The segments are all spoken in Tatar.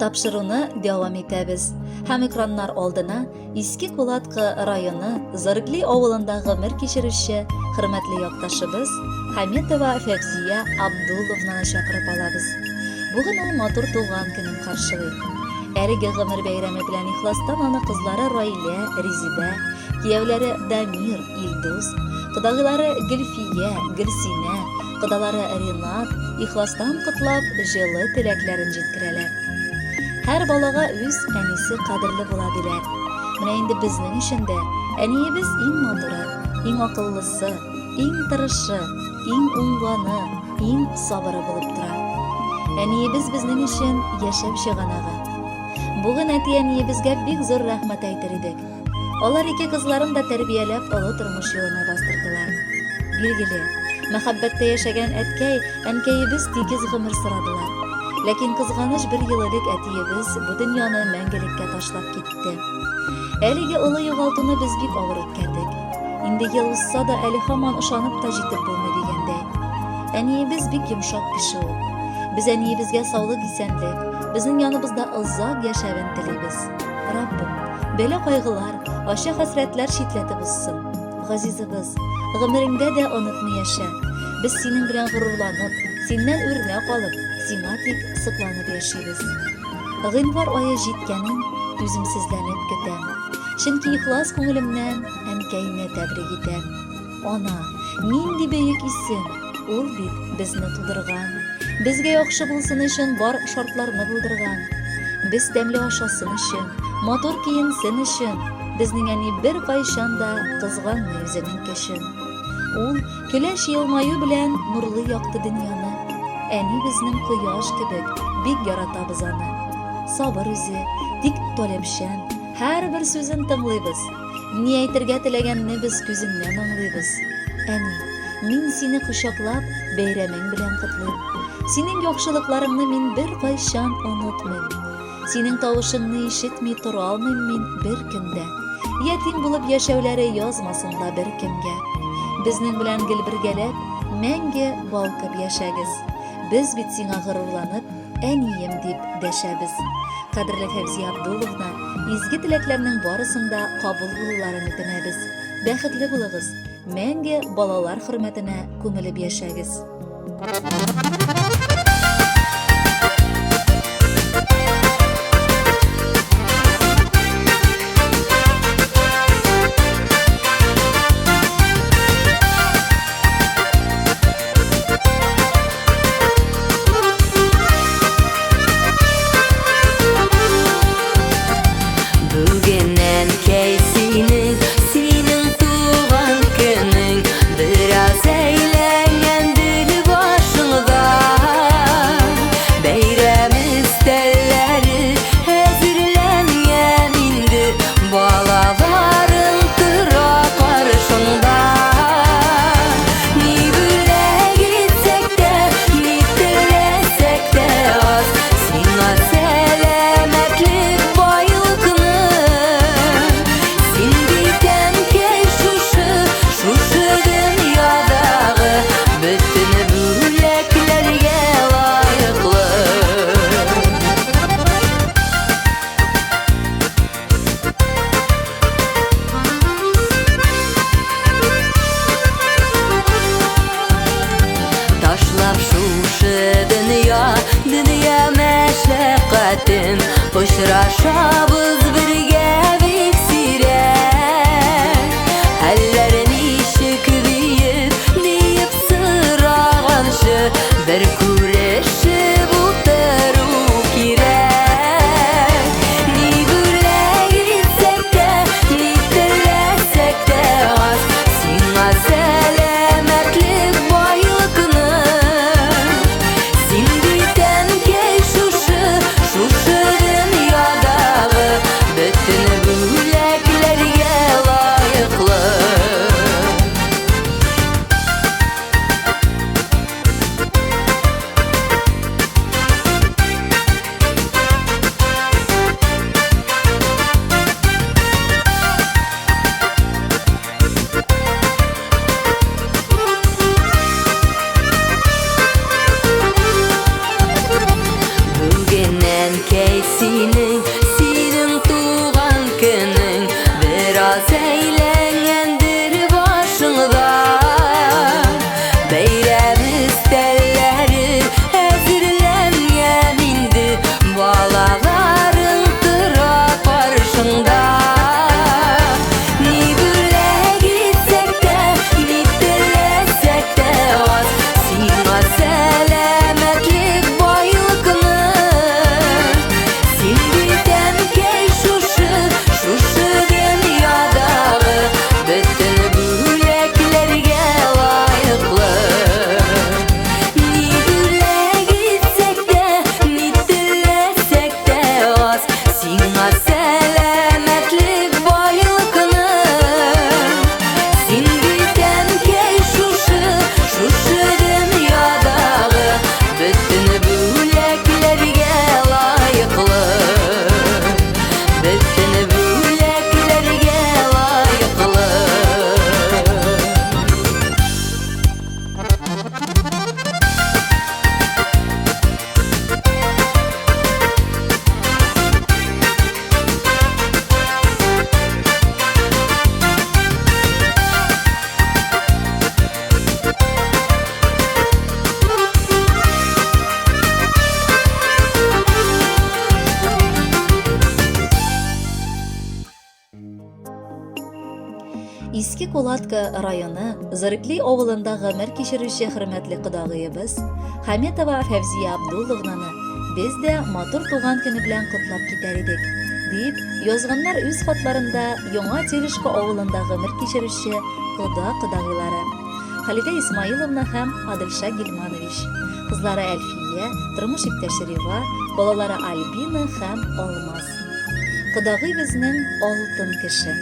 тапшыруны дәвам итәбез. Һәм экраннар алдына Иске Кулатка районы Заргли авылында гомер кичерүче хөрмәтле якташыбыз Хәмитова Фәвзия Абдулловнаны чакырып алабыз. Бүген ул матур туган көнен каршылый. Әлеге гомер бәйрәме белән ихластан аны кызлары Раилә, Резида, кияүләре Дамир, Илдус, кодагылары Гөлфия, Гөлсинә, кодалары Ринат ихластан котлап, җылы теләкләрен җиткерәләр. Һәр балага үз әнисе кадерле була диләр. Менә инде безнең өчен дә әниебез иң матуры, иң акыллысы, иң тырышы, иң уңганы, иң сабыры булып тора. Әниебез безнең өчен яшәп чыганагы. Бүген әти-әниебезгә бик зур рәхмәт әйтер идек. Алар ике кызларын да тәрбияләп, олы тормыш юлына бастырдылар. Билгеле, мәхәббәттә яшәгән әткәй, әнкәебез тигез гомер сырадылар. Ләкин кызганыч бер ел элек әтиебез бу дөньяны мәңгелеккә ташлап китте. Әлеге олы югалтуны без бик авыр үткәрдек. Инде ел узса да әле һаман ышанып та җитеп булмый дигәндәй. Әниебез бик йомшак кеше ул. Без әниебезгә саулык, исәнлек, безнең яныбызда озак яшәвен телибез. Раббым, бәлә кайгылар, ачы хәсрәтләр читләтеп узсын. Газизыбыз, гомереңдә дә онытмый яшә. Без синең белән горурланып, синнән үрнәк алып, сиңа тик сокланып яшибез. Гыйнвар ае җиткәнен түземсезләнеп көтәм. Чөнки ихлас күңелемнән әнкәйне тәбрик итәм. Ана, нинди бөек исем, ул бит безне тудырган. Безгә яхшы булсын өчен бар шартларны булдырган. Без тәмле ашасын өчен, матур киенсен өчен, безнең әни бер кайчан да кызганмый үзенең көчен. Ул көләч елмаю белән нурлы якты дөньяны. Әни безнең кояш кебек бик яратабыз аны. Сабыр үзе, тик таләпчән, һәрбер сүзен тыңлыйбыз. Ни әйтергә теләгәнне без күзеннән аңлыйбыз. Әни, мин сине кочаклап, бәйрәмең белән котлыйм. Синең яхшылыкларыңны мин бер кайчан онытмыйм. Синең тавышыңны ишетми тора алмыйм мин бер көндә. Ятим булып яшәүләре язмасын да бер кемгә. Безнең белән гел бергәләп, мәңге балкып яшәгез. Без бит сиңа горурланып, әнием дип дәшәбез. Кадерле Фәвзия Абдулловна, изге теләкләрнең барысын да кабул булуларын үтенәбез. Бәхетле булыгыз, мәңге балалар хөрмәтенә күмелеп яшәгез. Очрашабыз бергә бик сирәк. Хәлләрен ишек биеп, диеп сораганчы, бер күрешеп утыру кирәк. Ни бүләк итсәк тә, ни теләсәк тә аз, сиңа сәламәтлек байлыкны. Син бит әнкәй шушы Кулатка районы Зарыкли авылында гомер кичерүче хөрмәтле кодагыебыз Хәметова Фәвзия Абдулловнаны без дә матур туган көне белән котлап китәр идек, дип язганнар үз хатларында Яңа Терешко авылында гомер кичерүче кодагыйлары Халида Исмаиловна һәм Адылша Гилманович, кызлары Әлфия, тормыш иптәше Рива, балалары Альбина һәм Алмаз. Кодагый безнең алтын кеше.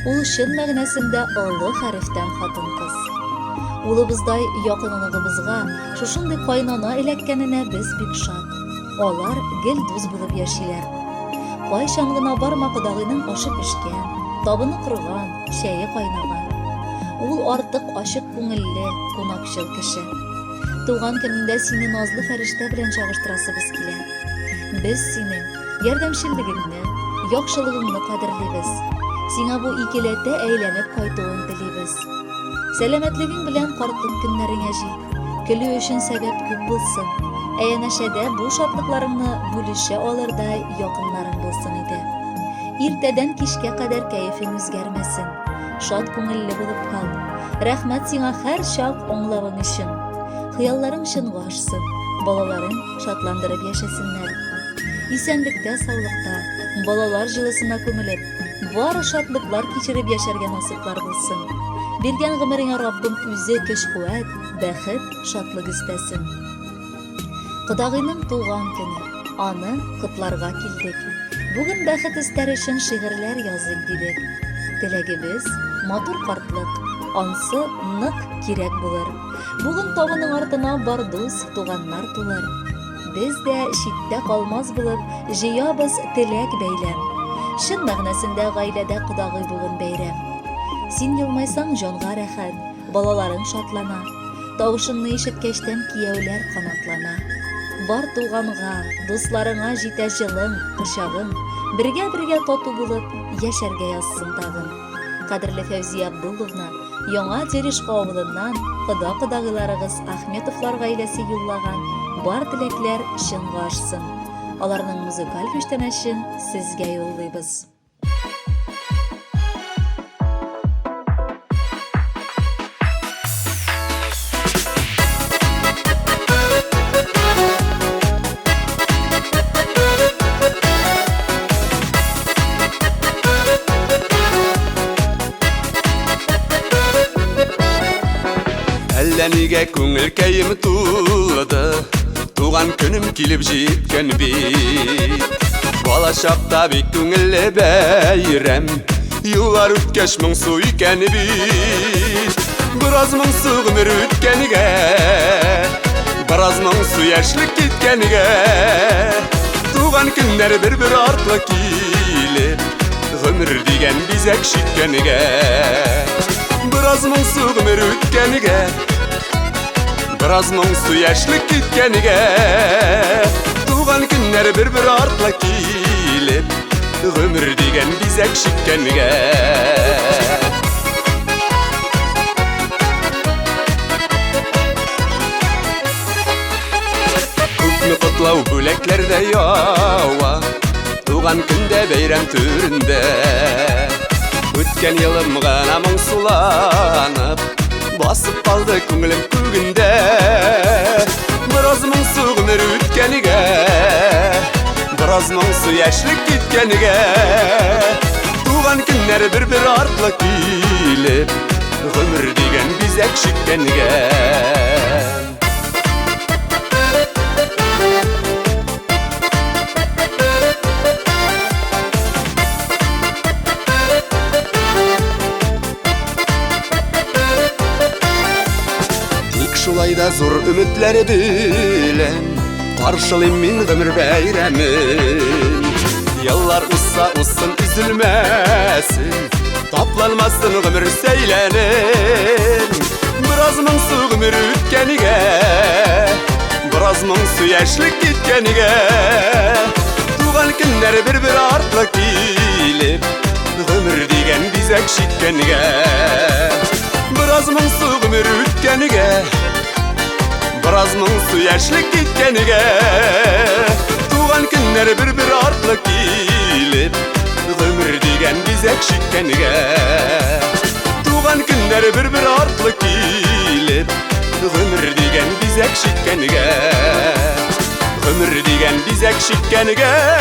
Ул чын мәгънәсендә олы хәрефтән хатын-кыз. Улыбыздай якынлыгыбызга шушындый кайнана эләккәненә без бик шат. Алар гел дус булып яшиләр. Кайчан гына барма кодагыйның ашы пешкән, табыны кырган, чәе кайнаган. Ул артык ачык күңелле, кунакчыл кеше. Туган көнендә сине назлы фәрештә белән чагыштырасыбыз килә. Без синең ярдәмчеллегеңне, яхшылыгыңны кадерлибез. Сиңа бу икеләтә әйләнеп кайтуын телибез. Сәламәтлегең белән картлык көннәреңә җит. Көлү өчен сәбәп күп булсын. Әянәшәдә бу шатлыкларыңны бүлешә алырдай якыннарың булсын иде. Иртәдән кичкә кадәр кәефең үзгәрмәсен. Шат күңелле булып кал. Рәхмәт сиңа һәр чак аңлавың өчен. Хыялларың чынга ашсын. Балаларың шатландырып яшәсеннәр. Исәнлектә, саулыкта, балалар җылысына күмелеп, бары шатлыклар кичереп яшәргә насыйплар булсын. Биргән гомереңә Раббым үзе көч-куәт, бәхет, шатлык истәсен. Кодагыйның туган көне, аны котларга килдек. Бүген бәхет истәр өчен шигырьләр языйк дидек. Теләгебез матур картлык, ансы нык кирәк булыр. Бүген табының артына бар дус, туганнар тулыр. Без дә читтә калмас булып, җыябыз теләк бәйләм. Шын мәгънәсендә гаиләдә кодагый бүген бәйрәм. Син елмайсаң җанга рәхәт, балаларың шатлана. Тавышыңны ишеткәчтән кияүләр канатлана. Бар туганга, дусларыңа җитә җылың, кочагың, бергә тату булып яшәргә язсын тагын. Кадерле Фәвзия Абдулловна, Яңа Терешко авылыннан кодагыйларыгыз Ахметовлар гаиләсе юллаган бар теләкләр чынга ашсын. Аларның музыкаль күчтәнәшен сезгә юллыйбыз. Әллә нигә күңел кәем тулды, туган көнем килеп җиткән бит. Бала чакта бик күңелле бәйрәм, юллар үткәч моңсу икән бит. Бераз моңсу гомер үткәнегә, бераз моңсу яшьлек киткәнегә, туган көннәр бер артлы килеп, гомер дигән бизәк шиткәнегә. Бераз моңсу гомер үткәнегә, бераз моңсу яшьлек киткәнегә, туган көннәр бер артлы килеп, гомер дигән бизәк шиткәнегә. Күпне котлау бүләкләрдә ява, туган көндә бәйрәм түрендә. Үткән елым гына моңсуланып, басып калды күңелем күгендә. Бераз моңсу гомер үткәнегә, бераз моңсу яшьлек киткәнегә, туган көннәр бер артлы килеп, гомер дигән бизәк шиткәнегә. Шулай да зур өметләр белән каршылыйм мин гомер бәйрәмен. Еллар узса узсын üzülмәсен, тапланмасын гомер сөйләнен. Бераз моңсу гомер үткәнегә, бераз моңсу яшьлек киткәнегә, туган көннәр бер артлы килеп, гомер дигән бизәк шиткәнегә. Бераз моңсу гомер үткәнегә, бераз моңсу яшьлек киткәнегә, туган көннәр бер артлы килеп, гомер дигән бизәк шиткәнегә. Tuğan günler bir artlı kilip Ömür digen bizek şikkeniga Ömür digen bizek şikkeniga